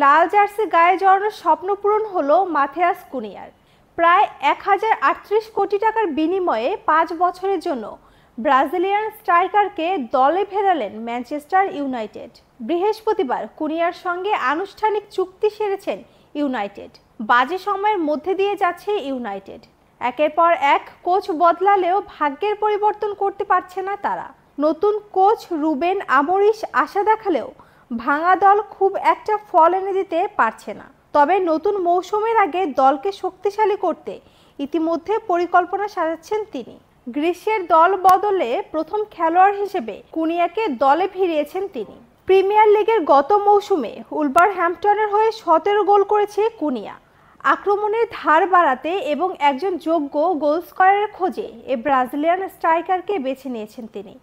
লাল jersey গায়ে জড়ানোর স্বপ্ন পূরণ হলো মাথিয়াস কুনিয়ার। প্রায় 1038 কোটি টাকার বিনিময়ে 5 বছরের জন্য ব্রাজিলিয়ান স্ট্রাইকারকে দলে ফেরালেন ম্যানচেস্টার ইউনাইটেড। বৃহস্পতিবার কুনিয়ার সঙ্গে আনুষ্ঠানিক চুক্তি সেরেছেন ইউনাইটেড। বাজে সময়ের মধ্যে দিয়ে যাচ্ছে ইউনাইটেড। একের পর এক কোচ বদলালেও ভাগ্যের পরিবর্তন করতে পারছে না তারা। নতুন কোচ রুবেন আমোরিস আশা দেখালেও ভাঙা দল খুব একটা ফল এনে দিতে পারছে না। তবে নতুন মৌসুমের আগে দলকে শক্তিশালী করতে ইতিমধ্যে পরিকল্পনা সাজাচ্ছেন তিনি। গ্রীষ্মের দল বদলে প্রথম খেলোয়াড় হিসেবে কুনিয়াকে দলে ফিরিয়েছেন তিনি। প্রিমিয়ার লিগের গত মৌসুমে উলভারহ্যাম্পটনের হয়ে 17 গোল করেছে কুনিয়া। আক্রমণের ধার বাড়াতে এবং একজন যোগ্য গোল স্কোরারের খোঁজে এ ব্রাজিলিয়ান স্ট্রাইকারকে বেছে নিয়েছেন তিনি।